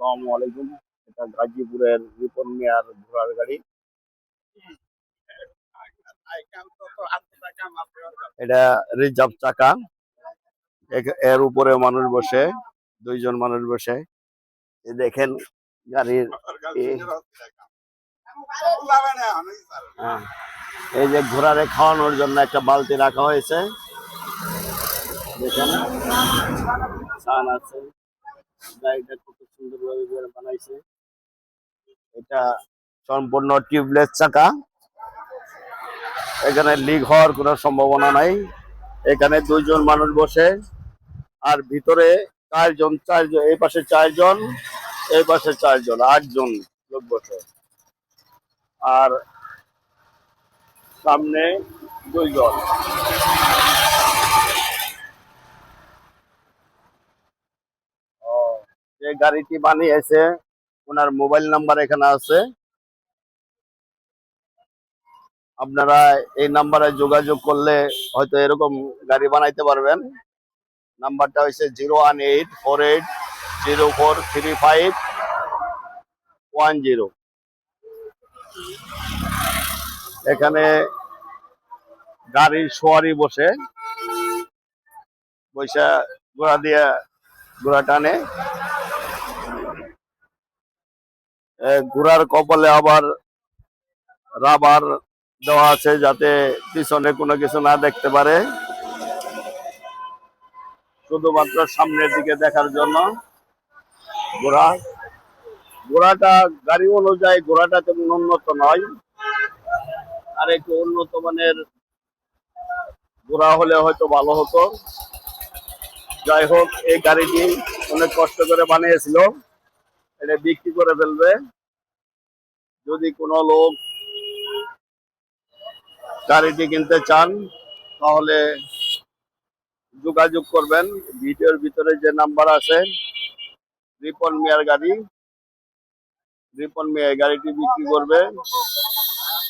আসসালামু আলাইকুম। এটা গাজীপুরের রিপন মিয়ার ঘোড়ার গাড়ি। এটা রিজার্ভ চাকা। এর উপরে মানুষ বসে, দুইজন মানুষ বসে। দেখেন গাড়ির এই যে ঘোড়ারে খাওয়ানোর জন্য একটা বালতি রাখা হয়েছে। দেখেন সান আছে। গাড়িটা কত সুন্দরভাবে বানাইছে। এটা সম্পূর্ণ টিউবলেস চাকা। এখানে লিক হওয়ার কোনো সম্ভাবনা নাই। এখানে দুইজন মানুষ বসে, আর ভিতরে চারজন, এই পাশে চারজন, এই পাশে চারজন, 8জন লোক বসে, আর সামনে দুইজন। যে গাড়িটি বানিয়েছে ওনার মোবাইল নাম্বার এখানে আছে। আপনারা এই নাম্বারে যোগাযোগ করলে হয়তো এরকম গাড়ি বানাইতে পারবেন। নাম্বারটা হচ্ছে 01848043510। এখানে গাড়ির সওয়ারি বসে ঘোড়া দিয়ে ঘোড়া টানে। ঘোড়ার কপালে আবার রাবার দেওয়া আছে যাতে পিছনে কোনো কিছু না দেখতে পারে, শুধুমাত্র সামনের দিকে দেখার জন্য। ঘোড়াটা গাড়ি অনুযায়ী ঘোড়াটা তেমন উন্নত নয়, আর একটু উন্নত মানের ঘোড়া হলে হয়তো ভালো হতো। যাই হোক, এই গাড়িটি অনেক কষ্ট করে বানিয়েছিল, এটা বিক্রি করে ফেলবে। যদি কোনো লোক গাড়িটি কিনতে চান তাহলে যোগাযোগ করবেন। ভিডিওর ভিতরে যে নাম্বার আছে, রিপন মিয়ার গাড়ি। রিপন মিয়া গাড়িটি বিক্রি করবে,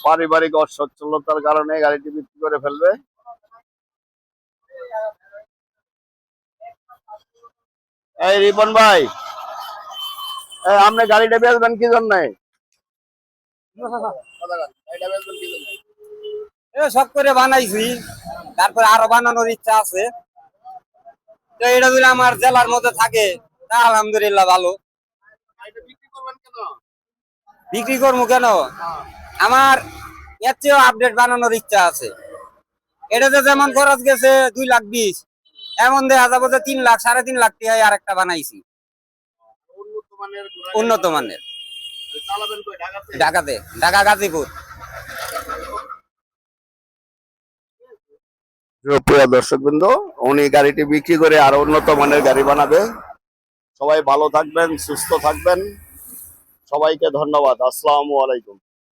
পারিবারিক অসচ্ছলতার কারণে গাড়িটি বিক্রি করে ফেলবে। এই রিপন ভাই, আপনি গাড়িটা বেচবেন কি জন্য? শখ করে বানাইছি, তারপরে আরো বানানোর ইচ্ছা আছে। তো এটা যদি আমার জেলার মধ্যে থাকে তা আলহামদুলিল্লাহ ভালো। বিক্রি করবো কেন, আমার এর চেয়েও আপডেট বানানোর ইচ্ছা আছে। এটাতে যেমন খরচ গেছে 2,20,000, এমন দেখা যাবো যে 3 লাখ 3.5 লাখ টাকায় আর একটা বানাইছি উন্নত মানের। ঢাকাতে, ঢাকা গাজীপুর। প্রিয় দর্শকবৃন্দ, উনি গাড়িটি বিক্রি করে আরো উন্নত মানের গাড়ি বানাবে। সবাই ভালো থাকবেন, সুস্থ থাকবেন। সবাইকে ধন্যবাদ। আসসালামু আলাইকুম।